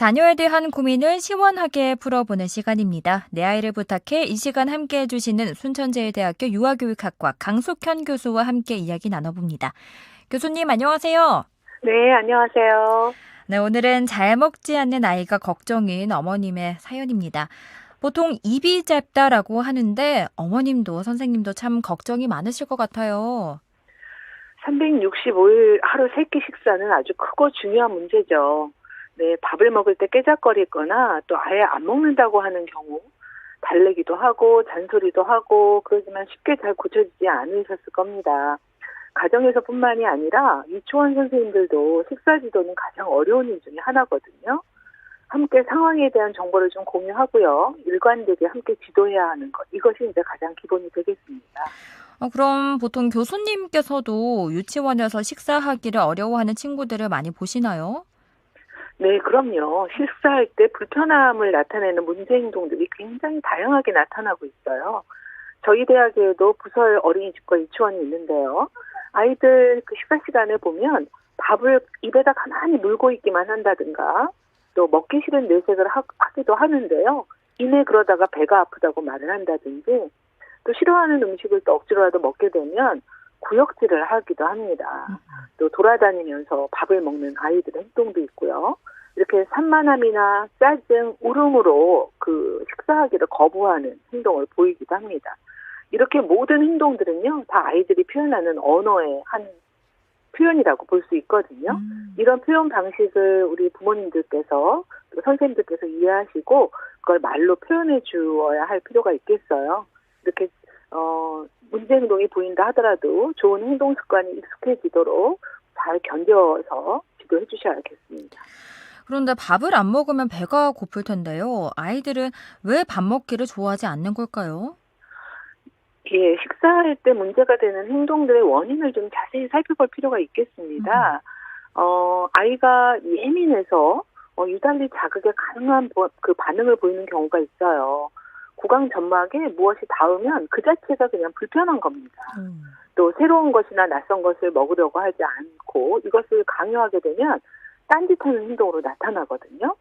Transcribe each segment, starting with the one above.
자녀에 대한 고민을 시원하게 풀어보는 시간입니다. 내 아이를 부탁해 이 시간 함께해 주시는 순천제일대학교 유아교육학과 강숙현 교수와 함께 이야기 나눠봅니다. 교수님 안녕하세요. 네, 안녕하세요. 네, 오늘은 잘 먹지 않는 아이가 걱정인 어머님의 사연입니다. 보통 입이 짧다라고 하는데 어머님도 선생님도 참 걱정이 많으실 것 같아요. 365일 하루 3끼 식사는 아주 크고 중요한 문제죠. 네, 밥을 먹을 때 깨작거리거나 또 아예 안 먹는다고 하는 경우, 달래기도 하고 잔소리도 하고 그러지만 쉽게 잘 고쳐지지 않으셨을 겁니다. 가정에서뿐만이 아니라 유치원 선생님들도 식사 지도는 가장 어려운 일 중에 하나거든요. 함께 상황에 대한 정보를 좀 공유하고요. 일관되게 함께 지도해야 하는 것. 이것이 이제 가장 기본이 되겠습니다. 그럼 보통 교수님께서도 유치원에서 식사하기를 어려워하는 친구들을 많이 보시나요? 네, 그럼요. 식사할 때 불편함을 나타내는 문제 행동들이 굉장히 다양하게 나타나고 있어요. 저희 대학에도 부설 어린이집과 유치원이 있는데요. 아이들 그 식사 시간에 보면 밥을 입에다 가만히 물고 있기만 한다든가 또 먹기 싫은 내색을 하기도 하는데요. 이내 그러다가 배가 아프다고 말을 한다든지 또 싫어하는 음식을 또 억지로라도 먹게 되면 구역질을 하기도 합니다. 또 돌아다니면서 밥을 먹는 아이들의 행동도 있고요. 이렇게 산만함이나 짜증, 울음으로 그 식사하기를 거부하는 행동을 보이기도 합니다. 이렇게 모든 행동들은요, 다 아이들이 표현하는 언어의 한 표현이라고 볼 수 있거든요. 이런 표현 방식을 우리 부모님들께서 또 선생님들께서 이해하시고 그걸 말로 표현해 주어야 할 필요가 있겠어요. 이렇게 문제 행동이 보인다 하더라도 좋은 행동 습관이 익숙해지도록 잘 견뎌서 지도해 주셔야겠습니다. 그런데 밥을 안 먹으면 배가 고플 텐데요. 아이들은 왜 밥 먹기를 좋아하지 않는 걸까요? 예, 식사할 때 문제가 되는 행동들의 원인을 좀 자세히 살펴볼 필요가 있겠습니다. 아이가 예민해서 유달리 자극에 가능한 그 반응을 보이는 경우가 있어요. 구강 점막에 무엇이 닿으면 그 자체가 그냥 불편한 겁니다. 또 새로운 것이나 낯선 것을 먹으려고 하지 않고 이것을 강요하게 되면 딴짓하는 행동으로 나타나거든요.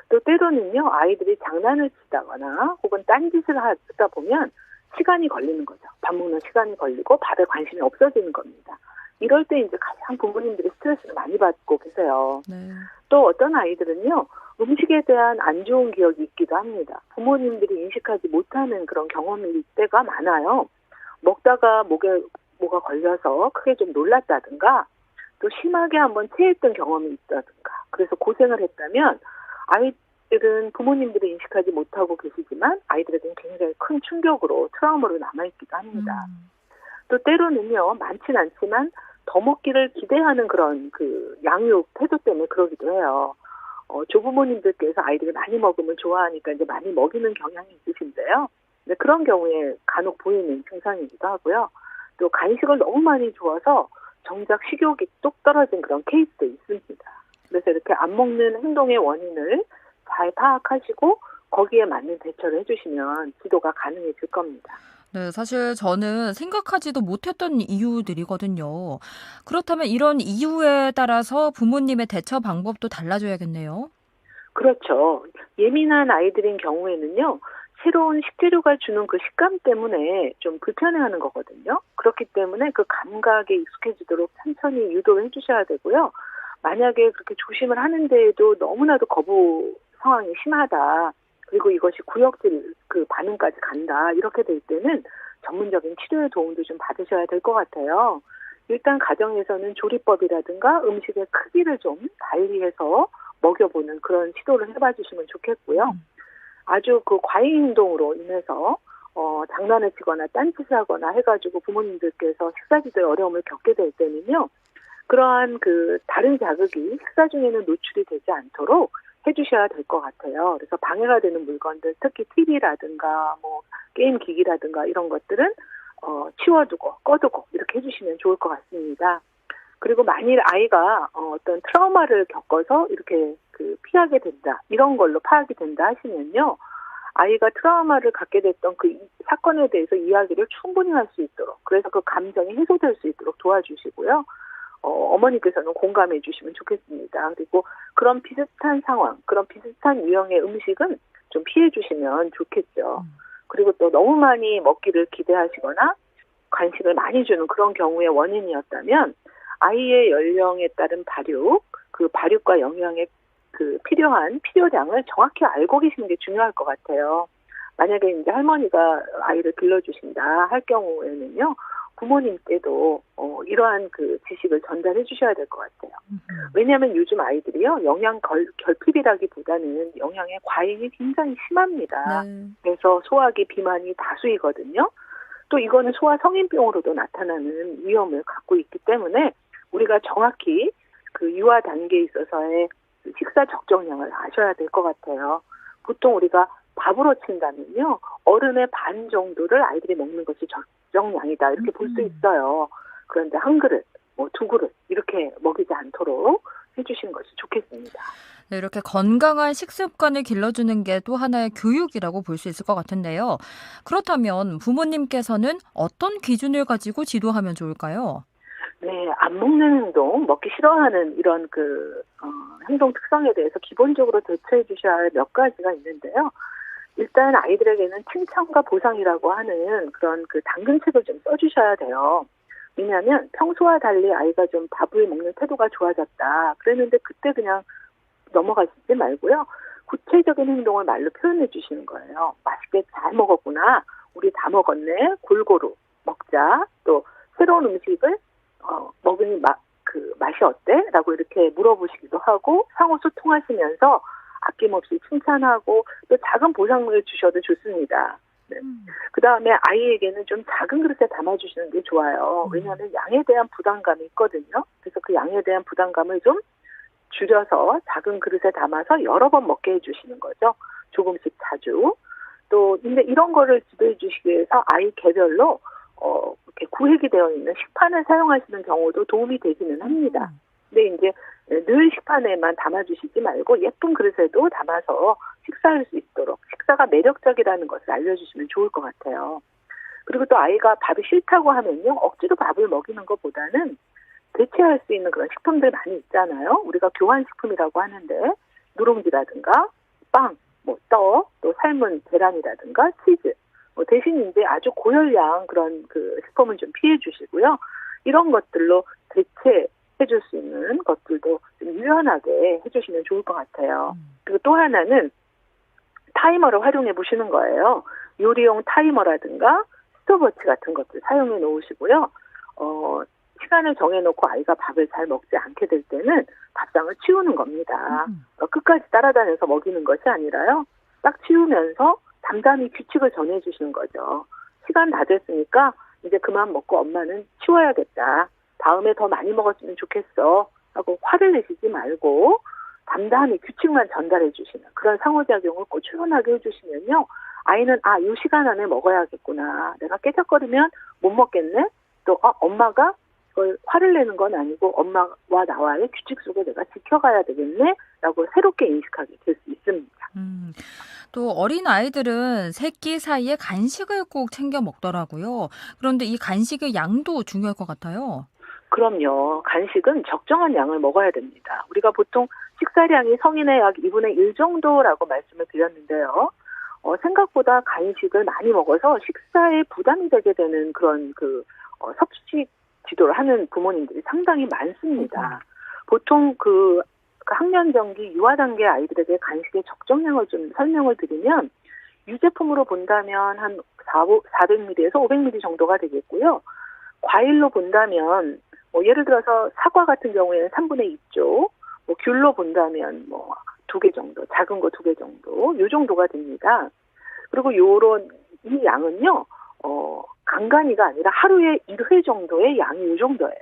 또 때로는요, 아이들이 장난을 치다거나 혹은 딴짓을 하다 보면 시간이 걸리는 거죠. 밥 먹는 시간이 걸리고 밥에 관심이 없어지는 겁니다. 이럴 때 이제 가장 부모님들이 스트레스를 많이 받고 계세요. 네. 또 어떤 아이들은요, 음식에 대한 안 좋은 기억이 있기도 합니다. 부모님들이 인식하지 못하는 그런 경험일 때가 많아요. 먹다가 목에 뭐가 걸려서 크게 좀 놀랐다든가, 또 심하게 한번 체했던 경험이 있다든가, 그래서 고생을 했다면 아이들은 부모님들이 인식하지 못하고 계시지만 아이들에게는 굉장히 큰 충격으로 트라우마로 남아있기도 합니다. 또 때로는요, 많진 않지만 더 먹기를 기대하는 그런 그 양육 태도 때문에 그러기도 해요. 조부모님들께서 아이들이 많이 먹으면 좋아하니까 이제 많이 먹이는 경향이 있으신데요. 근데 그런 경우에 간혹 보이는 증상이기도 하고요. 또 간식을 너무 많이 줘서 정작 식욕이 뚝 떨어진 그런 케이스도 있습니다. 그래서 이렇게 안 먹는 행동의 원인을 잘 파악하시고 거기에 맞는 대처를 해주시면 지도가 가능해질 겁니다. 네, 사실 저는 생각하지도 못했던 이유들이거든요. 그렇다면 이런 이유에 따라서 부모님의 대처 방법도 달라져야겠네요. 그렇죠. 예민한 아이들인 경우에는요, 새로운 식재료가 주는 그 식감 때문에 좀 불편해하는 거거든요. 그렇기 때문에 그 감각에 익숙해지도록 천천히 유도를 해주셔야 되고요. 만약에 그렇게 조심을 하는데에도 너무나도 거부 상황이 심하다. 그리고 이것이 구역질 그 반응까지 간다. 이렇게 될 때는 전문적인 치료의 도움도 좀 받으셔야 될 것 같아요. 일단 가정에서는 조리법이라든가 음식의 크기를 좀 달리해서 먹여보는 그런 시도를 해봐 주시면 좋겠고요. 아주 그 과잉 행동으로 인해서 장난을 치거나 딴짓을 하거나 해가지고 부모님들께서 식사 지도에 어려움을 겪게 될 때는요. 그러한 그 다른 자극이 식사 중에는 노출이 되지 않도록 해주셔야 될 것 같아요. 그래서 방해가 되는 물건들, 특히 TV라든가 뭐 게임 기기라든가 이런 것들은 치워두고 꺼두고 이렇게 해주시면 좋을 것 같습니다. 그리고 만일 아이가 어떤 트라우마를 겪어서 이렇게 그 피하게 된다, 이런 걸로 파악이 된다 하시면요. 아이가 트라우마를 갖게 됐던 그 사건에 대해서 이야기를 충분히 할 수 있도록, 그래서 그 감정이 해소될 수 있도록 도와주시고요. 어머니께서는 공감해 주시면 좋겠습니다. 그리고 그런 비슷한 상황, 그런 비슷한 유형의 음식은 좀 피해 주시면 좋겠죠. 그리고 또 너무 많이 먹기를 기대하시거나 간식을 많이 주는 그런 경우의 원인이었다면 아이의 연령에 따른 발육, 그 발육과 영양에 그 필요한 필요량을 정확히 알고 계시는 게 중요할 것 같아요. 만약에 이제 할머니가 아이를 길러주신다 할 경우에는요, 부모님께도 이러한 그 지식을 전달해 주셔야 될 것 같아요. 왜냐하면 요즘 아이들이요, 영양 결핍이라기보다는 영양의 과잉이 굉장히 심합니다. 네. 그래서 소화기 비만이 다수이거든요. 또 이거는 소아 성인병으로도 나타나는 위험을 갖고 있기 때문에 우리가 정확히 그 유아 단계에 있어서의 식사 적정량을 아셔야 될 것 같아요. 보통 우리가 밥으로 친다면요, 어른의 반 정도를 아이들이 먹는 것이 적정량이다 이렇게 볼 수 있어요. 그런데 한 그릇, 뭐 두 그릇 이렇게 먹이지 않도록 해주시는 것이 좋겠습니다. 네, 이렇게 건강한 식습관을 길러주는 게 또 하나의 교육이라고 볼 수 있을 것 같은데요. 그렇다면 부모님께서는 어떤 기준을 가지고 지도하면 좋을까요? 네, 안 먹는 행동, 먹기 싫어하는 이런 행동 특성에 대해서 기본적으로 대처해 주셔야 할 몇 가지가 있는데요. 일단 아이들에게는 칭찬과 보상이라고 하는 그런 그 당근책을 좀 써주셔야 돼요. 왜냐하면 평소와 달리 아이가 좀 밥을 먹는 태도가 좋아졌다. 그랬는데 그때 그냥 넘어가시지 말고요. 구체적인 행동을 말로 표현해 주시는 거예요. 맛있게 잘 먹었구나. 우리 다 먹었네. 골고루 먹자. 또 새로운 음식을 먹으니 맛이 어때? 라고 이렇게 물어보시기도 하고 상호 소통하시면서 아낌없이 칭찬하고 또 작은 보상을 주셔도 좋습니다. 네. 그 다음에 아이에게는 좀 작은 그릇에 담아주시는 게 좋아요. 왜냐하면 양에 대한 부담감이 있거든요. 그래서 그 양에 대한 부담감을 좀 줄여서 작은 그릇에 담아서 여러 번 먹게 해주시는 거죠. 조금씩 자주. 또 근데 이런 거를 지도해 주시기 위해서 아이 개별로 이렇게 구획이 되어 있는 식판을 사용하시는 경우도 도움이 되기는 합니다. 근데 이제 늘 식판에만 담아주시지 말고 예쁜 그릇에도 담아서 식사할 수 있도록 식사가 매력적이라는 것을 알려주시면 좋을 것 같아요. 그리고 또 아이가 밥이 싫다고 하면요, 억지로 밥을 먹이는 것보다는 대체할 수 있는 그런 식품들 많이 있잖아요. 우리가 교환식품이라고 하는데 누룽지라든가 빵, 떡, 또 삶은 계란이라든가 치즈, 대신 이제 아주 고열량 그런 그 식품은 좀 피해 주시고요. 이런 것들로 대체해줄 수 있는 것들도 좀 유연하게 해주시면 좋을 것 같아요. 그리고 또 하나는 타이머를 활용해 보시는 거예요. 요리용 타이머라든가 스톱워치 같은 것들 사용해 놓으시고요. 시간을 정해놓고 아이가 밥을 잘 먹지 않게 될 때는 밥상을 치우는 겁니다. 끝까지 따라다녀서 먹이는 것이 아니라요. 딱 치우면서 담담히 규칙을 전해주시는 거죠. 시간 다 됐으니까 이제 그만 먹고 엄마는 치워야겠다. 다음에 더 많이 먹었으면 좋겠어. 하고 화를 내시지 말고 담담히 규칙만 전달해 주시는 그런 상호작용을 꾸준하게 해주시면요. 아이는 이 시간 안에 먹어야겠구나. 내가 깨작거리면 못 먹겠네. 또 엄마가 그걸 화를 내는 건 아니고 엄마와 나와의 규칙 속에 내가 지켜가야 되겠네. 라고 새롭게 인식하게 될 수 있습니다. 또 어린 아이들은 새끼 사이에 간식을 꼭 챙겨 먹더라고요. 그런데 이 간식의 양도 중요할 것 같아요. 그럼요. 간식은 적정한 양을 먹어야 됩니다. 우리가 보통 식사량이 성인의 약 2분의 1 정도라고 말씀을 드렸는데요. 생각보다 간식을 많이 먹어서 식사에 부담이 되게 되는 그런 섭식 지도를 하는 부모님들이 상당히 많습니다. 보통 학년정기 유아 단계 아이들에게 간식의 적정량을 좀 설명을 드리면 유제품으로 본다면 한 400ml에서 500ml 정도가 되겠고요. 과일로 본다면 예를 들어서 사과 같은 경우에는 3분의 2쪽, 귤로 본다면 2개 정도, 작은 거 2개 정도, 요 정도가 됩니다. 그리고 이 양은요, 간간이가 아니라 하루에 1회 정도의 양이 이 정도예요.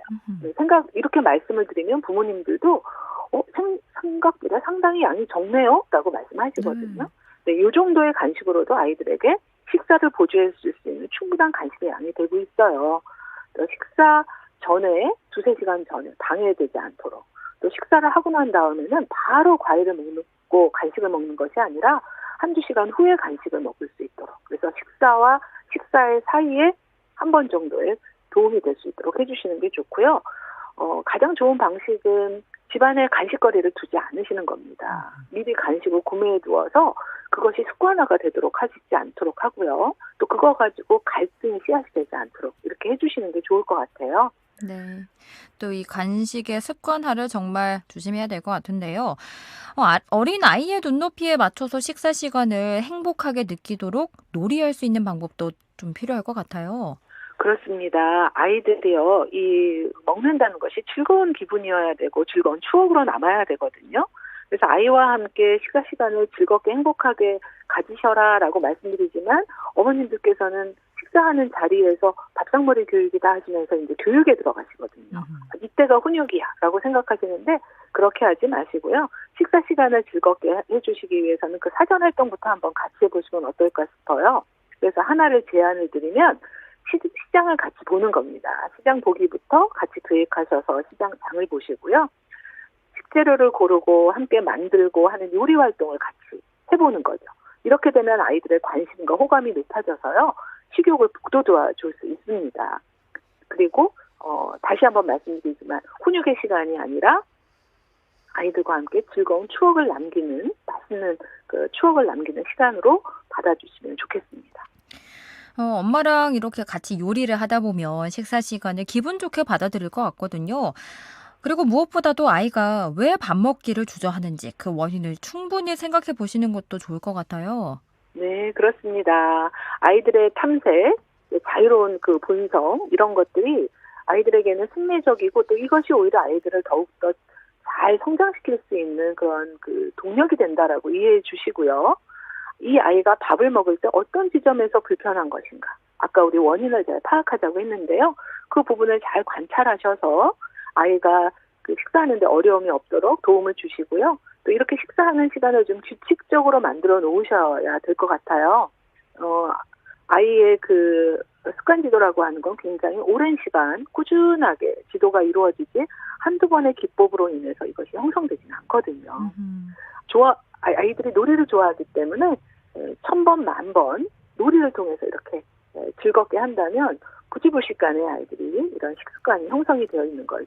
이렇게 말씀을 드리면 부모님들도 생각보다 상당히 양이 적네요? 라고 말씀하시거든요. 네, 이 정도의 간식으로도 아이들에게 식사를 보조해 줄 수 있는 충분한 간식의 양이 되고 있어요. 또 식사 전에, 2-3시간 전에 방해되지 않도록. 또 식사를 하고 난 다음에는 바로 과일을 먹고 간식을 먹는 것이 아니라 1-2시간 후에 간식을 먹을 수 있도록. 그래서 식사와 식사의 사이에 한 번 정도의 도움이 될 수 있도록 해주시는 게 좋고요. 가장 좋은 방식은 집안에 간식거리를 두지 않으시는 겁니다. 미리 간식을 구매해 두어서 그것이 습관화가 되도록 하지 않도록 하고요. 또 그거 가지고 갈등이 씨앗이 되지 않도록 이렇게 해주시는 게 좋을 것 같아요. 네. 또 이 간식의 습관화를 정말 조심해야 될 것 같은데요. 어린 아이의 눈높이에 맞춰서 식사 시간을 행복하게 느끼도록 놀이할 수 있는 방법도 좀 필요할 것 같아요. 그렇습니다. 아이들이요, 이 먹는다는 것이 즐거운 기분이어야 되고 즐거운 추억으로 남아야 되거든요. 그래서 아이와 함께 식사 시간을 즐겁게 행복하게 가지셔라라고 말씀드리지만 어머님들께서는 식사하는 자리에서 밥상머리 교육이다 하시면서 이제 교육에 들어가시거든요. 이때가 훈육이야라고 생각하시는데 그렇게 하지 마시고요. 식사 시간을 즐겁게 해주시기 위해서는 그 사전 활동부터 한번 같이 해보시면 어떨까 싶어요. 그래서 하나를 제안을 드리면 시장을 같이 보는 겁니다. 시장 보기부터 같이 계획하셔서 시장 장을 보시고요. 식재료를 고르고 함께 만들고 하는 요리 활동을 같이 해보는 거죠. 이렇게 되면 아이들의 관심과 호감이 높아져서요. 식욕을 북돋워 줄 수 있습니다. 그리고 다시 한번 말씀드리지만 훈육의 시간이 아니라 아이들과 함께 즐거운 추억을 남기는 맛있는 그 추억을 남기는 시간으로 받아주시면 좋겠습니다. 엄마랑 이렇게 같이 요리를 하다 보면 식사 시간을 기분 좋게 받아들일 것 같거든요. 그리고 무엇보다도 아이가 왜 밥 먹기를 주저하는지 그 원인을 충분히 생각해 보시는 것도 좋을 것 같아요. 네, 그렇습니다. 아이들의 탐색, 자유로운 그 본성 이런 것들이 아이들에게는 승리적이고 또 이것이 오히려 아이들을 더욱더 잘 성장시킬 수 있는 그런 그 동력이 된다라고 이해해 주시고요. 이 아이가 밥을 먹을 때 어떤 지점에서 불편한 것인가. 아까 우리 원인을 잘 파악하자고 했는데요. 그 부분을 잘 관찰하셔서 아이가 그 식사하는데 어려움이 없도록 도움을 주시고요. 또 이렇게 식사하는 시간을 좀 규칙적으로 만들어 놓으셔야 될 것 같아요. 아이의 그 습관 지도라고 하는 건 굉장히 오랜 시간 꾸준하게 지도가 이루어지지 한두 번의 기법으로 인해서 이것이 형성되지는 않거든요. 아이들이 놀이를 좋아하기 때문에 1000번, 10,000번 놀이를 통해서 이렇게 즐겁게 한다면 부지불식간에 아이들이 이런 식습관이 형성이 되어 있는 걸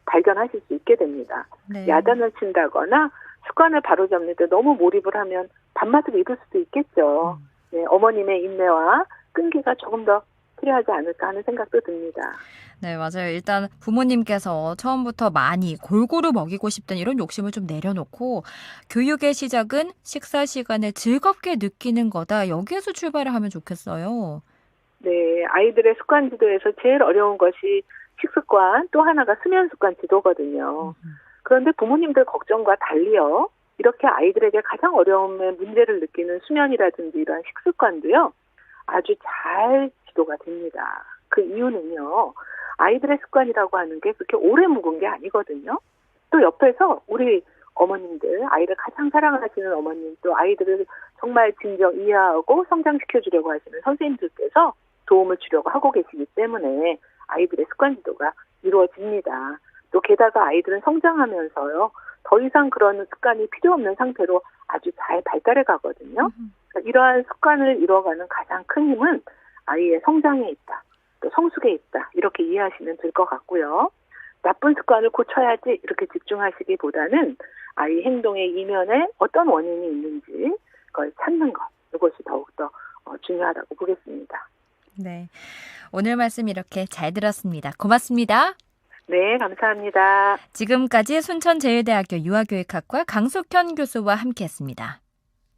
발견하실 수 있게 됩니다. 네. 야단을 친다거나 습관을 바로잡는 데 너무 몰입을 하면 밥맛을 잃을 수도 있겠죠. 네, 어머님의 인내와 끈기가 조금 더 필요하지 않을까 하는 생각도 듭니다. 네, 맞아요. 일단 부모님께서 처음부터 많이 골고루 먹이고 싶다는 이런 욕심을 좀 내려놓고 교육의 시작은 식사 시간을 즐겁게 느끼는 거다. 여기에서 출발을 하면 좋겠어요. 네, 아이들의 습관 지도에서 제일 어려운 것이 식습관, 또 하나가 수면 습관 지도거든요. 그런데 부모님들 걱정과 달리요. 이렇게 아이들에게 가장 어려움의 문제를 느끼는 수면이라든지 이러한 식습관도요. 아주 잘 지도가 됩니다. 그 이유는요. 아이들의 습관이라고 하는 게 그렇게 오래 묵은 게 아니거든요. 또 옆에서 우리 어머님들, 아이를 가장 사랑하시는 어머님, 또 아이들을 정말 진정 이해하고 성장시켜 주려고 하시는 선생님들께서 도움을 주려고 하고 계시기 때문에 아이들의 습관 지도가 이루어집니다. 또 게다가 아이들은 성장하면서요. 더 이상 그런 습관이 필요 없는 상태로 아주 잘 발달해 가거든요. 그러니까 이러한 습관을 이뤄가는 가장 큰 힘은 아이의 성장에 있다. 또 성숙에 있다. 이렇게 이해하시면 될 것 같고요. 나쁜 습관을 고쳐야지 이렇게 집중하시기보다는 아이 행동의 이면에 어떤 원인이 있는지 그걸 찾는 것. 이것이 더욱더 중요하다고 보겠습니다. 네. 오늘 말씀 이렇게 잘 들었습니다. 고맙습니다. 네, 감사합니다. 지금까지 순천제일대학교 유아교육학과 강숙현 교수와 함께했습니다.